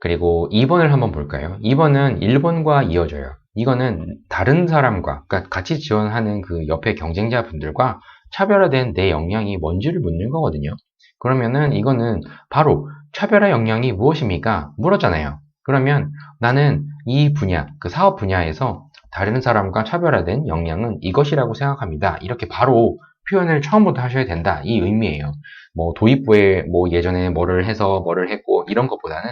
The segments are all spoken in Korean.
그리고 2번을 한번 볼까요? 2번은 1번과 이어져요. 이거는 다른 사람과, 그러니까 같이 지원하는 그 옆에 경쟁자 분들과 차별화된 내 역량이 뭔지를 묻는 거거든요. 그러면은 이거는 바로 차별화 역량이 무엇입니까? 물었잖아요. 그러면 나는 이 분야, 그 사업 분야에서 다른 사람과 차별화된 역량은 이것이라고 생각합니다. 이렇게 바로 표현을 처음부터 하셔야 된다. 이 의미예요. 뭐 도입부에 뭐 예전에 뭐를 해서 뭐를 했고 이런 것보다는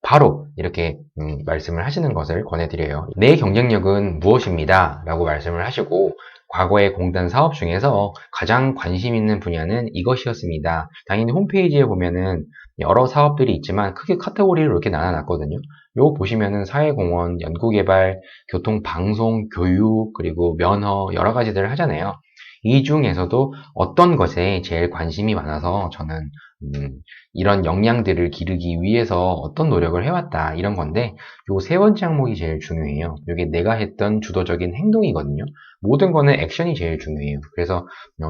바로 이렇게 말씀을 하시는 것을 권해드려요. 내 경쟁력은 무엇입니다. 라고 말씀을 하시고 과거의 공단 사업 중에서 가장 관심 있는 분야는 이것이었습니다. 당연히 홈페이지에 보면은 여러 사업들이 있지만 크게 카테고리로 이렇게 나눠놨거든요. 요거 보시면은 사회공헌, 연구개발, 교통, 방송, 교육, 그리고 면허 여러 가지들을 하잖아요. 이 중에서도 어떤 것에 제일 관심이 많아서 저는 이런 역량들을 기르기 위해서 어떤 노력을 해왔다 이런 건데 요 세 번째 항목이 제일 중요해요. 이게 내가 했던 주도적인 행동이거든요. 모든 거는 액션이 제일 중요해요. 그래서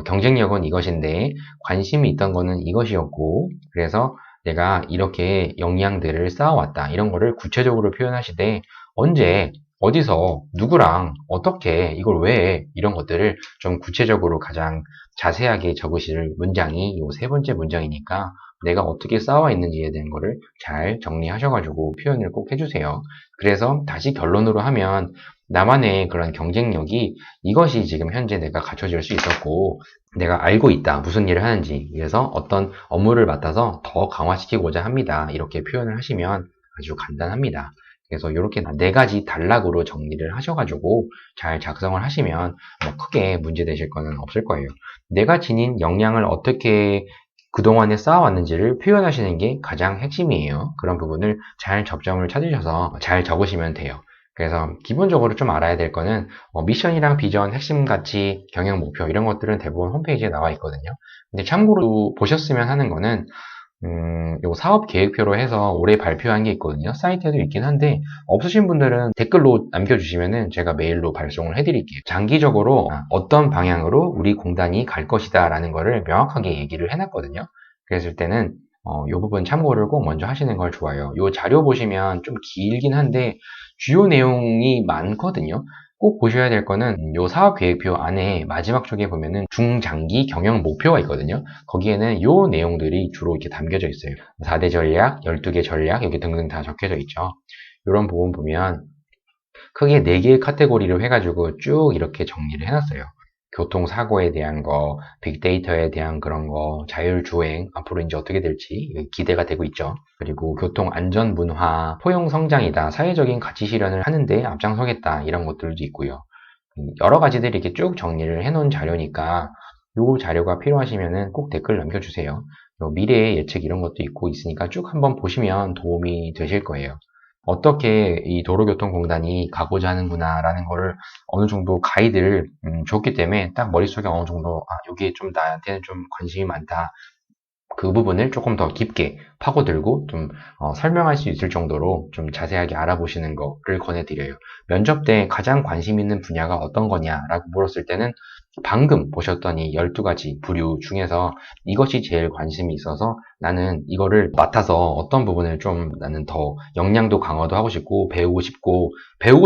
경쟁력은 이것인데 관심이 있던 거는 이것이었고 그래서 내가 이렇게 역량들을 쌓아왔다 이런 거를 구체적으로 표현하시되 언제 어디서 누구랑 어떻게 이걸 왜 이런 것들을 좀 구체적으로 가장 자세하게 적으실 문장이 요 세 번째 문장이니까 내가 어떻게 쌓아와 있는지에 대한 거를 잘 정리하셔가지고 표현을 꼭 해주세요. 그래서 다시 결론으로 하면 나만의 그런 경쟁력이 이것이 지금 현재 내가 갖춰질 수 있었고 내가 알고 있다. 무슨 일을 하는지. 그래서 어떤 업무를 맡아서 더 강화시키고자 합니다. 이렇게 표현을 하시면 아주 간단합니다. 그래서 이렇게 네 가지 단락으로 정리를 하셔가지고 잘 작성을 하시면 뭐 크게 문제되실 거는 없을 거예요. 내가 지닌 역량을 어떻게 그동안에 쌓아왔는지를 표현하시는 게 가장 핵심이에요. 그런 부분을 잘 접점을 찾으셔서 잘 적으시면 돼요. 그래서 기본적으로 좀 알아야 될 거는 미션이랑 비전, 핵심 가치, 경영 목표 이런 것들은 대부분 홈페이지에 나와 있거든요. 근데 참고로 보셨으면 하는 거는 요 사업 계획표로 해서 올해 발표한 게 있거든요. 사이트에도 있긴 한데 없으신 분들은 댓글로 남겨주시면은 제가 메일로 발송을 해드릴게요. 장기적으로 어떤 방향으로 우리 공단이 갈 것이다 라는 거를 명확하게 얘기를 해놨거든요. 그랬을 때는 요 부분 참고를 꼭 먼저 하시는 걸 좋아요. 요 자료 보시면 좀 길긴 한데 주요 내용이 많거든요. 꼭 보셔야 될 거는 요 사업 계획표 안에 마지막 쪽에 보면은 중장기 경영 목표가 있거든요. 거기에는 요 내용들이 주로 이렇게 담겨져 있어요. 4대 전략, 12개 전략, 여기 등등 다 적혀져 있죠. 이런 부분 보면 크게 4개의 카테고리로 해가지고 쭉 이렇게 정리를 해놨어요. 교통사고에 대한 거, 빅데이터에 대한 그런 거, 자율주행, 앞으로 이제 어떻게 될지 기대가 되고 있죠. 그리고 교통안전문화, 포용성장이다, 사회적인 가치 실현을 하는데 앞장서겠다, 이런 것들도 있고요. 여러 가지들이 이렇게 쭉 정리를 해놓은 자료니까 요 자료가 필요하시면은 꼭 댓글 남겨주세요. 미래의 예측 이런 것도 있고 있으니까 쭉 한번 보시면 도움이 되실 거예요. 어떻게 이 도로교통공단이 가고자 하는구나라는 거를 어느 정도 가이드를 줬기 때문에 딱 머릿속에 어느 정도 여기에 좀 나한테는 좀 관심이 많다. 그 부분을 조금 더 깊게 파고들고 좀 설명할 수 있을 정도로 좀 자세하게 알아보시는 거를 권해드려요. 면접 때 가장 관심 있는 분야가 어떤 거냐라고 물었을 때는 방금 보셨던 이 12가지 부류 중에서 이것이 제일 관심이 있어서 나는 이거를 맡아서 어떤 부분을 좀 나는 더 역량도 강화도 하고 싶고 배우고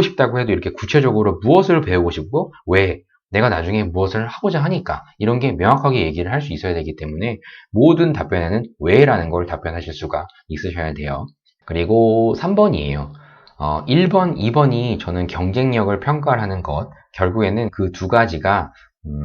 싶다고 해도 이렇게 구체적으로 무엇을 배우고 싶고 왜 내가 나중에 무엇을 하고자 하니까 이런 게 명확하게 얘기를 할 수 있어야 되기 때문에 모든 답변에는 왜라는 걸 답변하실 수가 있으셔야 돼요. 그리고 3번이에요. 1번, 2번이 저는 경쟁력을 평가를 하는 것, 결국에는 그 두 가지가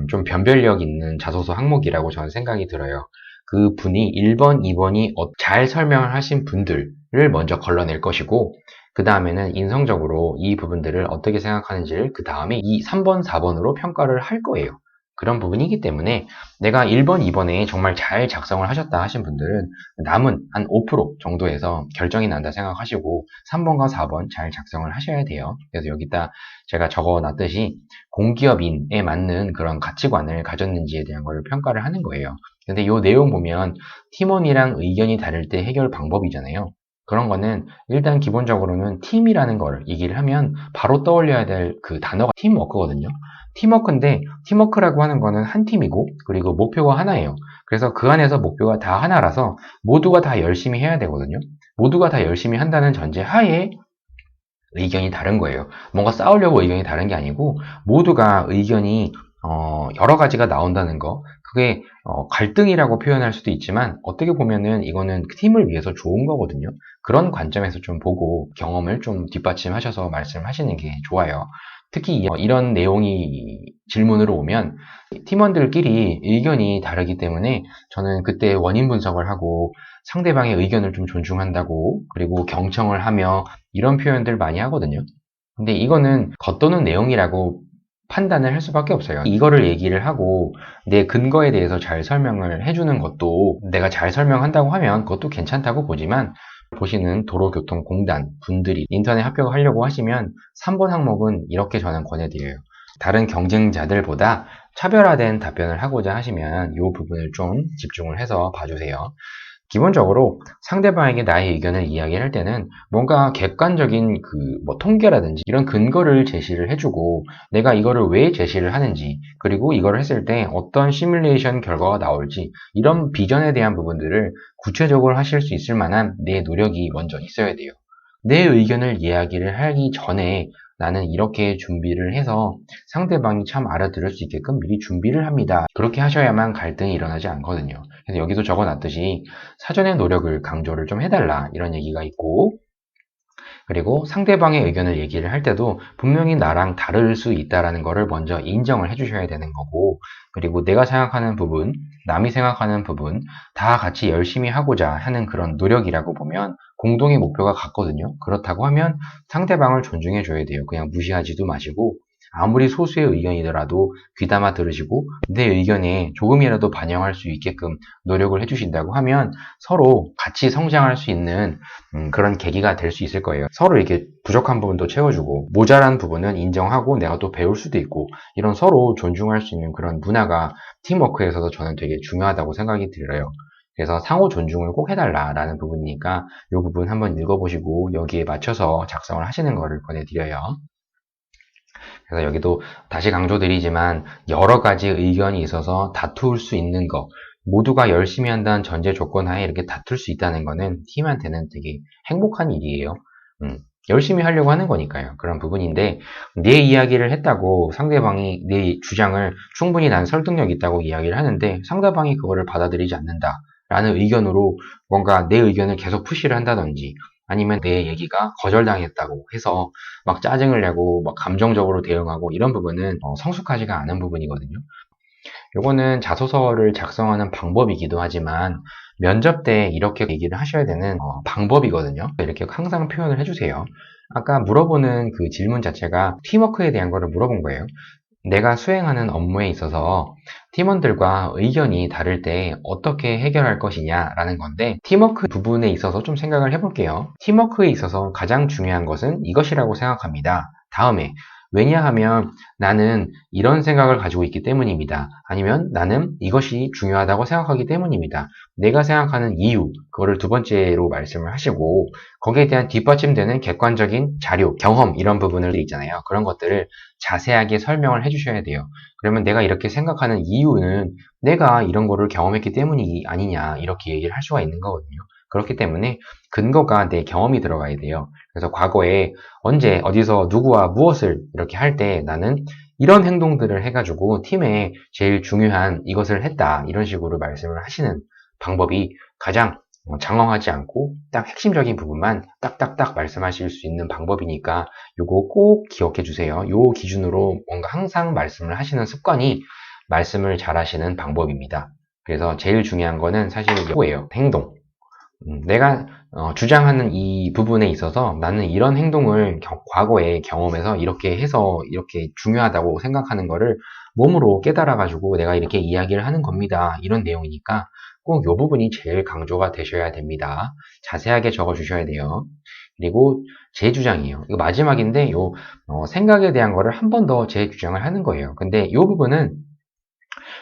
좀 변별력 있는 자소서 항목이라고 저는 생각이 들어요. 그 분이 1번, 2번이 잘 설명을 하신 분들을 먼저 걸러낼 것이고, 그 다음에는 인성적으로 이 부분들을 어떻게 생각하는지를 그 다음에 이 3번, 4번으로 평가를 할 거예요. 그런 부분이기 때문에 내가 1번, 2번에 정말 잘 작성을 하셨다 하신 분들은 남은 한 5% 정도에서 결정이 난다 생각하시고 3번과 4번 잘 작성을 하셔야 돼요. 그래서 여기다 제가 적어 놨듯이 공기업인에 맞는 그런 가치관을 가졌는지에 대한 걸 평가를 하는 거예요. 근데 이 내용 보면 팀원이랑 의견이 다를 때 해결 방법이잖아요. 그런 거는 일단 기본적으로는 팀이라는 걸 얘기를 하면 바로 떠올려야 될 그 단어가 팀워크거든요. 팀워크인데 팀워크라고 하는 거는 한 팀이고 그리고 목표가 하나예요. 그래서 그 안에서 목표가 다 하나라서 모두가 다 열심히 해야 되거든요. 모두가 다 열심히 한다는 전제 하에 의견이 다른 거예요. 뭔가 싸우려고 의견이 다른 게 아니고 모두가 의견이 여러 가지가 나온다는 거. 그게 갈등이라고 표현할 수도 있지만 어떻게 보면은 이거는 팀을 위해서 좋은 거거든요. 그런 관점에서 좀 보고 경험을 좀 뒷받침하셔서 말씀하시는 게 좋아요. 특히 이런 내용이 질문으로 오면 팀원들끼리 의견이 다르기 때문에 저는 그때 원인 분석을 하고 상대방의 의견을 좀 존중한다고 그리고 경청을 하며 이런 표현들 많이 하거든요. 근데 이거는 겉도는 내용이라고 판단을 할 수밖에 없어요. 이거를 얘기를 하고 내 근거에 대해서 잘 설명을 해주는 것도 내가 잘 설명한다고 하면 그것도 괜찮다고 보지만 보시는 도로교통공단 분들이 인턴에 합격하려고 하시면 3번 항목은 이렇게 저는 권해드려요. 다른 경쟁자들보다 차별화된 답변을 하고자 하시면 이 부분을 좀 집중을 해서 봐주세요. 기본적으로 상대방에게 나의 의견을 이야기할 때는 뭔가 객관적인 통계라든지 이런 근거를 제시를 해주고 내가 이거를 왜 제시를 하는지 그리고 이거를 했을 때 어떤 시뮬레이션 결과가 나올지 이런 비전에 대한 부분들을 구체적으로 하실 수 있을 만한 내 노력이 먼저 있어야 돼요. 내 의견을 이야기를 하기 전에 나는 이렇게 준비를 해서 상대방이 참 알아들을 수 있게끔 미리 준비를 합니다. 그렇게 하셔야만 갈등이 일어나지 않거든요. 그래서 여기도 적어놨듯이 사전의 노력을 강조를 좀 해달라 이런 얘기가 있고 그리고 상대방의 의견을 얘기를 할 때도 분명히 나랑 다를 수 있다라는 거를 먼저 인정을 해주셔야 되는 거고 그리고 내가 생각하는 부분, 남이 생각하는 부분 다 같이 열심히 하고자 하는 그런 노력이라고 보면 공동의 목표가 같거든요. 그렇다고 하면 상대방을 존중해 줘야 돼요. 그냥 무시하지도 마시고 아무리 소수의 의견이더라도 귀담아 들으시고 내 의견에 조금이라도 반영할 수 있게끔 노력을 해주신다고 하면 서로 같이 성장할 수 있는 그런 계기가 될 수 있을 거예요. 서로 이렇게 부족한 부분도 채워주고 모자란 부분은 인정하고 내가 또 배울 수도 있고 이런 서로 존중할 수 있는 그런 문화가 팀워크에서도 저는 되게 중요하다고 생각이 들어요. 그래서 상호 존중을 꼭 해달라라는 부분이니까 이 부분 한번 읽어보시고 여기에 맞춰서 작성을 하시는 거를 권해드려요. 그래서 여기도 다시 강조드리지만 여러 가지 의견이 있어서 다툴 수 있는 거 모두가 열심히 한다는 전제 조건 하에 이렇게 다툴 수 있다는 거는 팀한테는 되게 행복한 일이에요. 열심히 하려고 하는 거니까요. 그런 부분인데 내 이야기를 했다고 상대방이 내 주장을 충분히 난 설득력 있다고 이야기를 하는데 상대방이 그거를 받아들이지 않는다 라는 의견으로 뭔가 내 의견을 계속 푸시를 한다든지 아니면 내 얘기가 거절당했다고 해서 막 짜증을 내고 막 감정적으로 대응하고 이런 부분은 성숙하지가 않은 부분이거든요. 요거는 자소서를 작성하는 방법이기도 하지만 면접 때 이렇게 얘기를 하셔야 되는 방법이거든요. 이렇게 항상 표현을 해주세요. 아까 물어보는 그 질문 자체가 팀워크에 대한 거를 물어본 거예요. 내가 수행하는 업무에 있어서 팀원들과 의견이 다를 때 어떻게 해결할 것이냐라는 건데 팀워크 부분에 있어서 좀 생각을 해볼게요. 팀워크에 있어서 가장 중요한 것은 이것이라고 생각합니다. 다음에 왜냐하면 나는 이런 생각을 가지고 있기 때문입니다. 아니면 나는 이것이 중요하다고 생각하기 때문입니다. 내가 생각하는 이유, 그거를 두 번째로 말씀을 하시고 거기에 대한 뒷받침되는 객관적인 자료, 경험 이런 부분을 있잖아요. 그런 것들을 자세하게 설명을 해주셔야 돼요. 그러면 내가 이렇게 생각하는 이유는 내가 이런 거를 경험했기 때문이 아니냐 이렇게 얘기를 할 수가 있는 거거든요. 그렇기 때문에 근거가 내 경험이 들어가야 돼요. 그래서 과거에 언제 어디서 누구와 무엇을 이렇게 할 때 나는 이런 행동들을 해가지고 팀에 제일 중요한 이것을 했다 이런 식으로 말씀을 하시는 방법이 가장 장황하지 않고 딱 핵심적인 부분만 딱딱딱 말씀하실 수 있는 방법이니까 요거 꼭 기억해 주세요. 요 기준으로 뭔가 항상 말씀을 하시는 습관이 말씀을 잘 하시는 방법입니다. 그래서 제일 중요한 거는 사실 이거예요. 행동. 내가 주장하는 이 부분에 있어서 나는 이런 행동을 과거에 경험해서 이렇게 해서 이렇게 중요하다고 생각하는 거를 몸으로 깨달아가지고 내가 이렇게 이야기를 하는 겁니다. 이런 내용이니까 꼭 이 부분이 제일 강조가 되셔야 됩니다. 자세하게 적어주셔야 돼요. 그리고 제 주장이에요. 이거 마지막인데 생각에 대한 거를 한 번 더 제 주장을 하는 거예요. 근데 이 부분은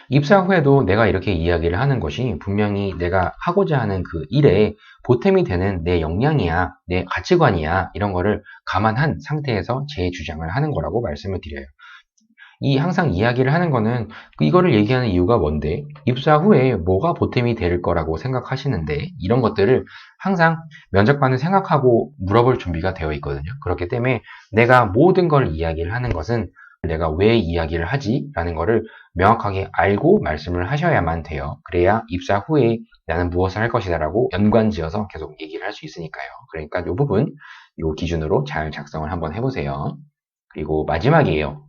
입사 후에도 내가 이렇게 이야기를 하는 것이 분명히 내가 하고자 하는 그 일에 보탬이 되는 내 역량이야, 내 가치관이야, 이런 거를 감안한 상태에서 제 주장을 하는 거라고 말씀을 드려요. 항상 이야기를 하는 거는 이거를 얘기하는 이유가 뭔데? 입사 후에 뭐가 보탬이 될 거라고 생각하시는데 이런 것들을 항상 면접관은 생각하고 물어볼 준비가 되어 있거든요. 그렇기 때문에 내가 모든 걸 이야기를 하는 것은 내가 왜 이야기를 하지? 라는 거를 명확하게 알고 말씀을 하셔야만 돼요. 그래야 입사 후에 나는 무엇을 할 것이다 라고 연관지어서 계속 얘기를 할 수 있으니까요. 그러니까 이 부분, 이 기준으로 잘 작성을 한번 해보세요. 그리고 마지막이에요.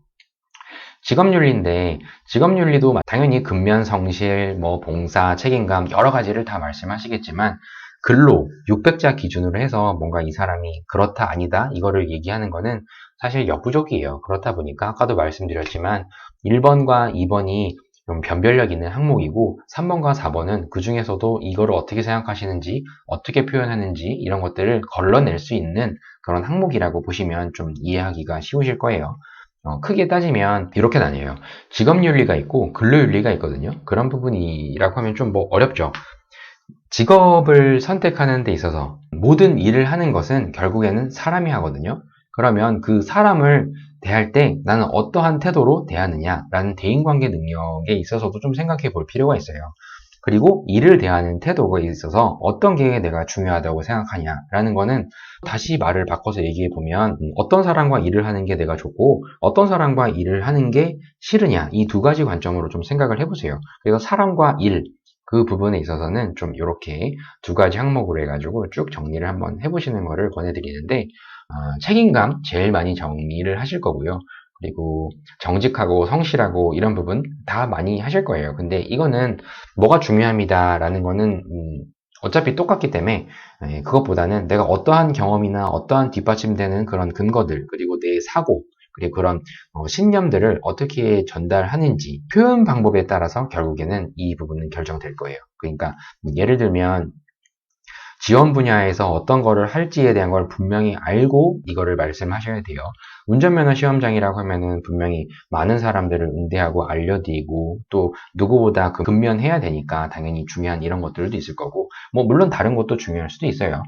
직업윤리인데 직업윤리도 당연히 근면, 성실, 봉사, 책임감 여러 가지를 다 말씀하시겠지만 근로, 600자 기준으로 해서 뭔가 이 사람이 그렇다 아니다 이거를 얘기하는 거는 사실 역부족이에요. 그렇다 보니까 아까도 말씀드렸지만 1번과 2번이 좀 변별력 있는 항목이고 3번과 4번은 그 중에서도 이거를 어떻게 생각하시는지 어떻게 표현하는지 이런 것들을 걸러낼 수 있는 그런 항목이라고 보시면 좀 이해하기가 쉬우실 거예요. 크게 따지면 이렇게 나뉘어요. 직업윤리가 있고 근로윤리가 있거든요. 그런 부분이라고 하면 좀 어렵죠. 직업을 선택하는 데 있어서 모든 일을 하는 것은 결국에는 사람이 하거든요. 그러면 그 사람을 대할 때 나는 어떠한 태도로 대하느냐라는 대인관계 능력에 있어서도 좀 생각해 볼 필요가 있어요. 그리고 일을 대하는 태도에 있어서 어떤 게 내가 중요하다고 생각하냐라는 거는 다시 말을 바꿔서 얘기해 보면 어떤 사람과 일을 하는 게 내가 좋고 어떤 사람과 일을 하는 게 싫으냐 이 두 가지 관점으로 좀 생각을 해보세요. 그래서 사람과 일 그 부분에 있어서는 좀 이렇게 두 가지 항목으로 해가지고 쭉 정리를 한번 해보시는 거를 권해드리는데 책임감 제일 많이 정리를 하실 거고요. 그리고 정직하고 성실하고 이런 부분 다 많이 하실 거예요. 근데 이거는 뭐가 중요합니다라는 거는 어차피 똑같기 때문에 그것보다는 내가 어떠한 경험이나 어떠한 뒷받침되는 그런 근거들 그리고 내 사고 그리고 그런 신념들을 어떻게 전달하는지 표현 방법에 따라서 결국에는 이 부분은 결정될 거예요. 그러니까 예를 들면 지원 분야에서 어떤 거를 할지에 대한 걸 분명히 알고 이거를 말씀하셔야 돼요. 운전면허 시험장이라고 하면은 분명히 많은 사람들을 응대하고 알려드리고 또 누구보다 근면해야 되니까 당연히 중요한 이런 것들도 있을 거고 물론 다른 것도 중요할 수도 있어요.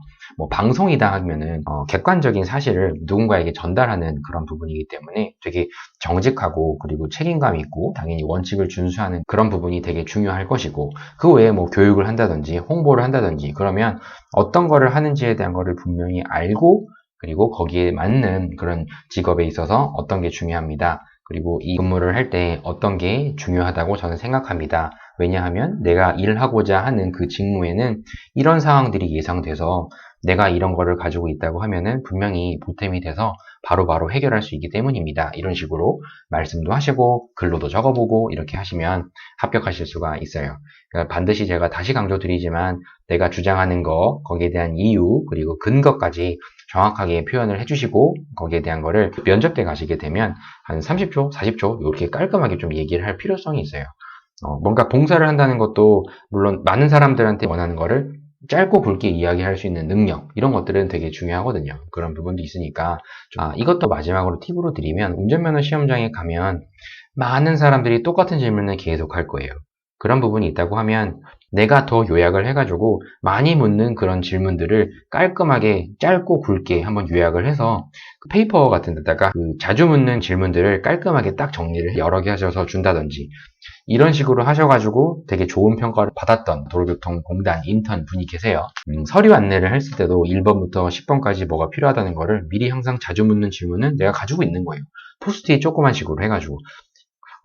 방송이다 하면은 객관적인 사실을 누군가에게 전달하는 그런 부분이기 때문에 되게 정직하고 그리고 책임감 있고 당연히 원칙을 준수하는 그런 부분이 되게 중요할 것이고 그 외에 교육을 한다든지 홍보를 한다든지 그러면 어떤 거를 하는지에 대한 거를 분명히 알고 그리고 거기에 맞는 그런 직업에 있어서 어떤 게 중요합니다. 그리고 이 근무를 할 때 어떤 게 중요하다고 저는 생각합니다. 왜냐하면 내가 일하고자 하는 그 직무에는 이런 상황들이 예상돼서 내가 이런 거를 가지고 있다고 하면은 분명히 보탬이 돼서 바로바로 해결할 수 있기 때문입니다. 이런 식으로 말씀도 하시고 글로도 적어보고 이렇게 하시면 합격하실 수가 있어요. 그러니까 반드시 제가 다시 강조드리지만 내가 주장하는 거, 거기에 대한 이유, 그리고 근거까지 정확하게 표현을 해주시고 거기에 대한 거를 면접 때 가시게 되면 한 30초, 40초 이렇게 깔끔하게 좀 얘기를 할 필요성이 있어요. 뭔가 봉사를 한다는 것도 물론 많은 사람들한테 원하는 거를 짧고 굵게 이야기할 수 있는 능력 이런 것들은 되게 중요하거든요. 그런 부분도 있으니까 이것도 마지막으로 팁으로 드리면 운전면허 시험장에 가면 많은 사람들이 똑같은 질문을 계속 할 거예요. 그런 부분이 있다고 하면 내가 더 요약을 해가지고 많이 묻는 그런 질문들을 깔끔하게 짧고 굵게 한번 요약을 해서 페이퍼 같은 데다가 자주 묻는 질문들을 깔끔하게 딱 정리를 여러 개 하셔서 준다든지 이런 식으로 하셔가지고 되게 좋은 평가를 받았던 도로교통공단 인턴 분이 계세요. 서류 안내를 했을 때도 1번부터 10번까지 뭐가 필요하다는 거를 미리 항상 자주 묻는 질문은 내가 가지고 있는 거예요. 포스트잇 조그만 식으로 해가지고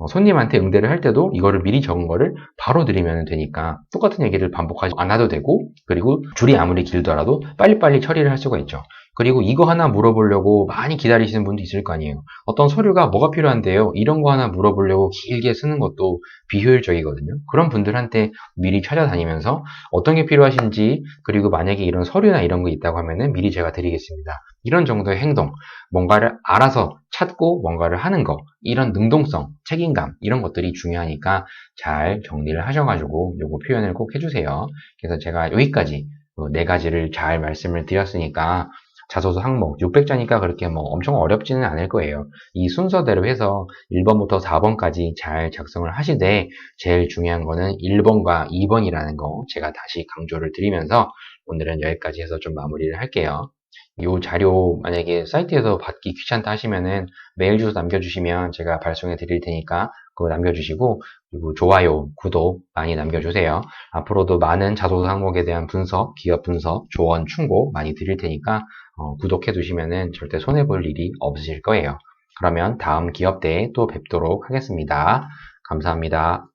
손님한테 응대를 할 때도 이거를 미리 적은 거를 바로 드리면 되니까 똑같은 얘기를 반복하지 않아도 되고 그리고 줄이 아무리 길더라도 빨리빨리 처리를 할 수가 있죠. 그리고 이거 하나 물어보려고 많이 기다리시는 분도 있을 거 아니에요. 어떤 서류가 뭐가 필요한데요? 이런 거 하나 물어보려고 길게 쓰는 것도 비효율적이거든요. 그런 분들한테 미리 찾아다니면서 어떤 게 필요하신지 그리고 만약에 이런 서류나 이런 거 있다고 하면은 미리 제가 드리겠습니다. 이런 정도의 행동, 뭔가를 알아서 찾고 뭔가를 하는 거, 이런 능동성, 책임감 이런 것들이 중요하니까 잘 정리를 하셔가지고 요거 표현을 꼭 해주세요. 그래서 제가 여기까지 네 가지를 잘 말씀을 드렸으니까 자소서 항목 600자니까 그렇게 뭐 엄청 어렵지는 않을 거예요. 이 순서대로 해서 1번부터 4번까지 잘 작성을 하시되 제일 중요한 거는 1번과 2번이라는 거 제가 다시 강조를 드리면서 오늘은 여기까지 해서 좀 마무리를 할게요. 이 자료 만약에 사이트에서 받기 귀찮다 하시면은 메일 주소 남겨주시면 제가 발송해 드릴 테니까 그거 남겨주시고, 그리고 좋아요, 구독 많이 남겨주세요. 앞으로도 많은 자소서 항목에 대한 분석, 기업 분석, 조언, 충고 많이 드릴 테니까 구독해 두시면은 절대 손해볼 일이 없으실 거예요. 그러면 다음 기업 대에 또 뵙도록 하겠습니다. 감사합니다.